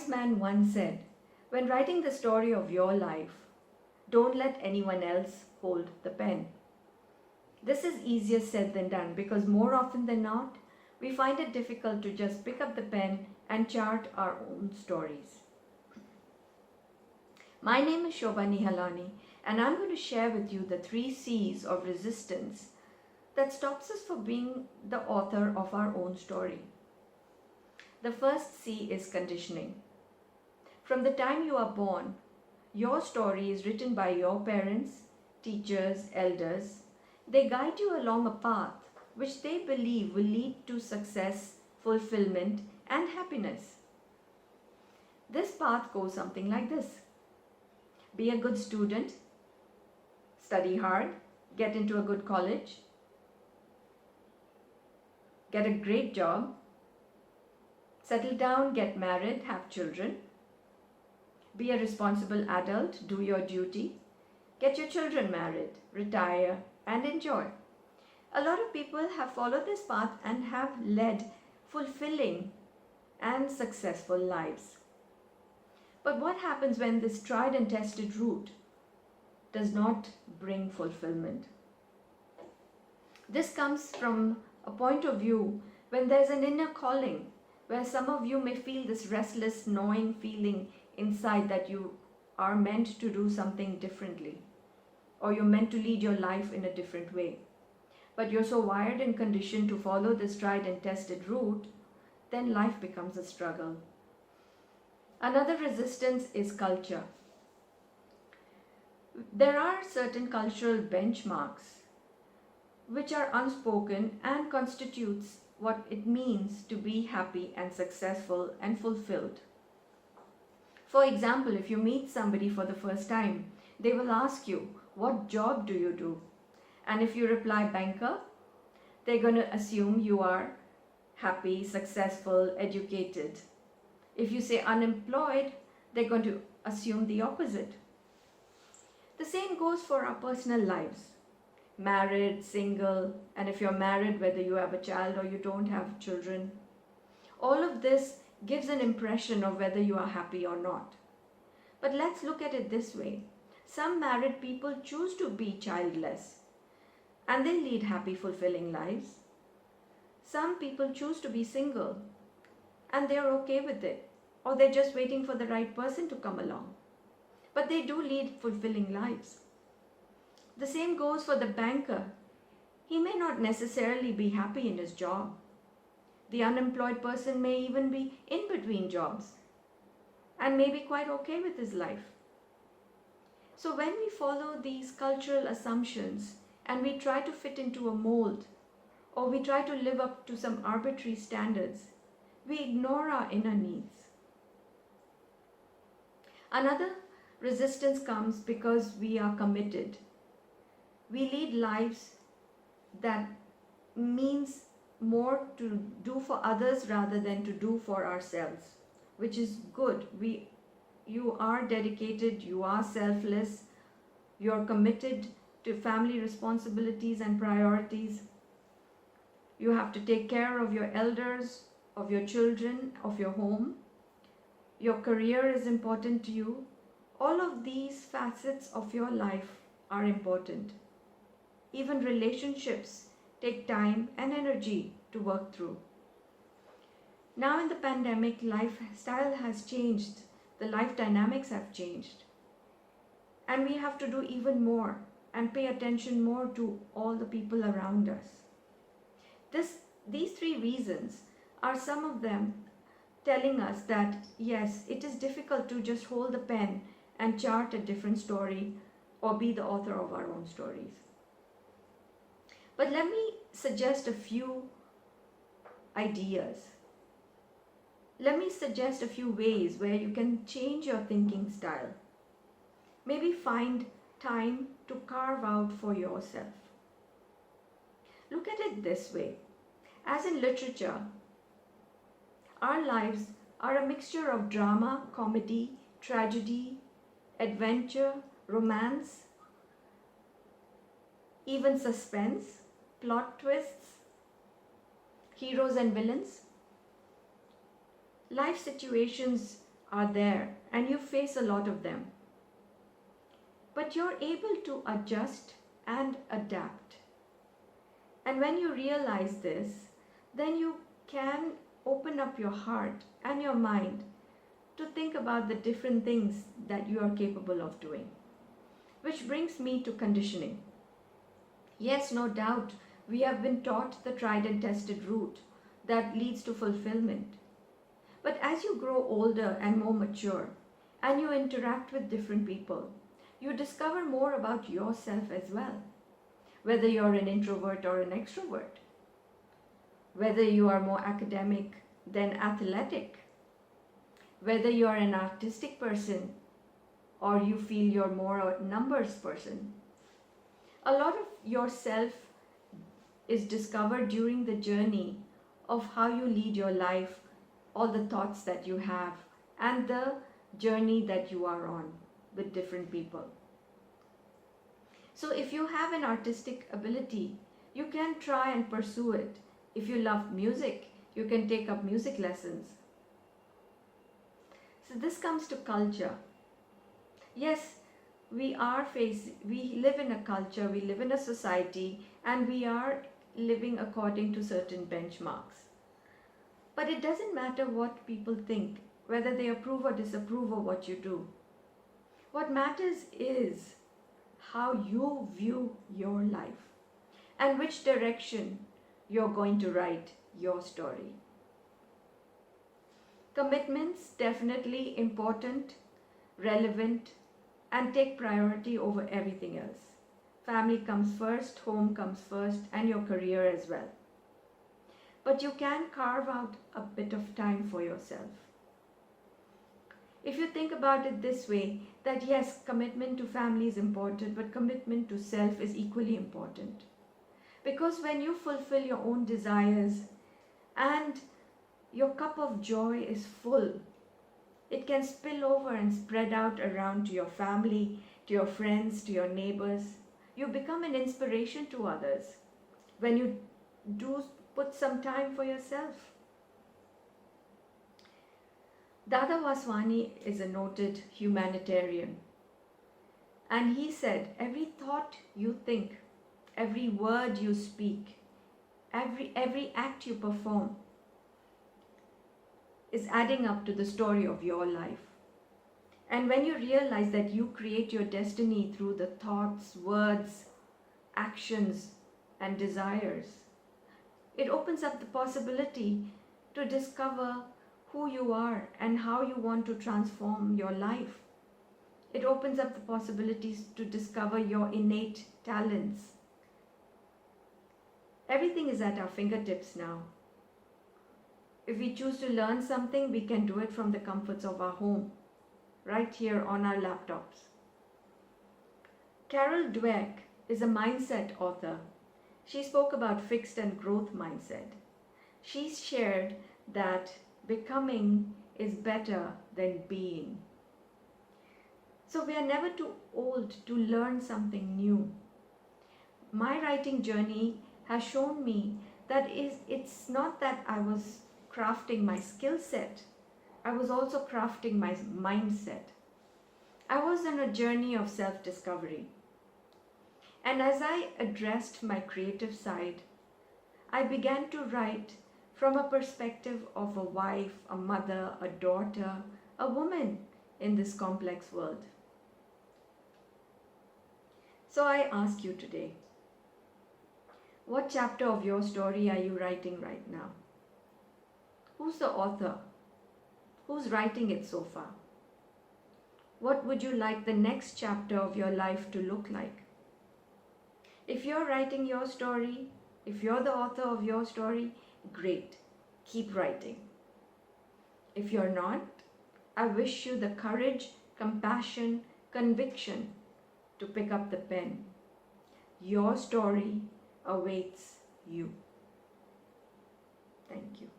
wise man once said, when writing the story of your life, don't let anyone else hold the pen. This is easier said than done because more often than not, we find it difficult to just pick up the pen and chart our own stories. My name is Shobha Nihalani, and I'm going to share with you the 3 C's of resistance that stops us from being the author of our own story. The first C is conditioning. From the time you are born, your story is written by your parents, teachers, elders. They guide you along a path which they believe will lead to success, fulfillment, and happiness. This path goes something like this. Be a good student, study hard, get into a good college, get a great job, settle down, get married, have children, be a responsible adult, do your duty, get your children married, retire, and enjoy. A lot of people have followed this path and have led fulfilling and successful lives. But what happens when this tried and tested route does not bring fulfillment? This comes from a point of view when there's an inner calling, where some of you may feel this restless, gnawing feeling inside that you are meant to do something differently, or you're meant to lead your life in a different way. But you're so wired and conditioned to follow this tried and tested route, then life becomes a struggle. Another resistance is culture. There are certain cultural benchmarks which are unspoken and constitutes what it means to be happy and successful and fulfilled. For example, if you meet somebody for the first time, they will ask you, what job do you do? And if you reply banker, they're going to assume you are happy, successful, educated. If you say unemployed, they're going to assume the opposite. The same goes for our personal lives. Married, single, and if you're married, whether you have a child or you don't have children. All of this gives an impression of whether you are happy or not. But let's look at it this way. Some married people choose to be childless and they lead happy, fulfilling lives. Some people choose to be single and they're okay with it, or they're just waiting for the right person to come along. But they do lead fulfilling lives. The same goes for the banker. He may not necessarily be happy in his job. The unemployed person may even be in between jobs and may be quite okay with his life. So when we follow these cultural assumptions and we try to fit into a mold, or we try to live up to some arbitrary standards, we ignore our inner needs. Another resistance comes because we are committed. We lead lives that means more to do for others rather than to do for ourselves, which is good. You are dedicated, you are selfless, you are committed to family responsibilities and priorities. You have to take care of your elders, of your children, of your home. Your career is important to you. All of these facets of your life are important. Even relationships take time and energy to work through. Now in the pandemic, lifestyle has changed. The life dynamics have changed. And we have to do even more and pay attention more to all the people around us. These 3 reasons are some of them telling us that yes, it is difficult to just hold the pen and chart a different story or be the author of our own stories. But let me suggest a few ideas. Let me suggest a few ways where you can change your thinking style. Maybe find time to carve out for yourself. Look at it this way. As in literature, our lives are a mixture of drama, comedy, tragedy, adventure, romance, even suspense, plot twists, heroes and villains. Life situations are there and you face a lot of them. But you're able to adjust and adapt. And when you realize this, then you can open up your heart and your mind to think about the different things that you are capable of doing. Which brings me to conditioning. Yes, no doubt, we have been taught the tried and tested route that leads to fulfillment. But as you grow older and more mature, and you interact with different people, you discover more about yourself as well. Whether you're an introvert or an extrovert, whether you are more academic than athletic, whether you're an artistic person or you feel you're more a numbers person. A lot of yourself is discovered during the journey of how you lead your life, all the thoughts that you have, and the journey that you are on with different people. So if you have an artistic ability, you can try and pursue it. If you love music, you can take up music lessons. So this comes to culture. Yes, we live in a culture, we live in a society, and we are living according to certain benchmarks. But it doesn't matter what people think, whether they approve or disapprove of what you do. What matters is how you view your life and which direction you're going to write your story. Commitments definitely important, relevant, and take priority over everything else. Family comes first, home comes first, and your career as well. But you can carve out a bit of time for yourself. If you think about it this way, that yes, commitment to family is important, but commitment to self is equally important. Because when you fulfill your own desires and your cup of joy is full, it can spill over and spread out around to your family, to your friends, to your neighbors. You become an inspiration to others when you do put some time for yourself. Dada Vaswani is a noted humanitarian, and he said, every thought you think, every word you speak, every act you perform is adding up to the story of your life. And when you realize that you create your destiny through the thoughts, words, actions, and desires, it opens up the possibility to discover who you are and how you want to transform your life. It opens up the possibilities to discover your innate talents. Everything is at our fingertips now. If we choose to learn something, we can do it from the comforts of our home, right here on our laptops. Carol Dweck is a mindset author. She spoke about fixed and growth mindset. She shared that becoming is better than being. So we are never too old to learn something new. My writing journey has shown me that it's not that I was crafting my skill set, I was also crafting my mindset. I was on a journey of self-discovery. And as I addressed my creative side, I began to write from a perspective of a wife, a mother, a daughter, a woman in this complex world. So I ask you today, what chapter of your story are you writing right now? Who's the author? Who's writing it so far? What would you like the next chapter of your life to look like? If you're writing your story, if you're the author of your story, great, keep writing. If you're not, I wish you the courage, compassion, conviction to pick up the pen. Your story awaits you. Thank you.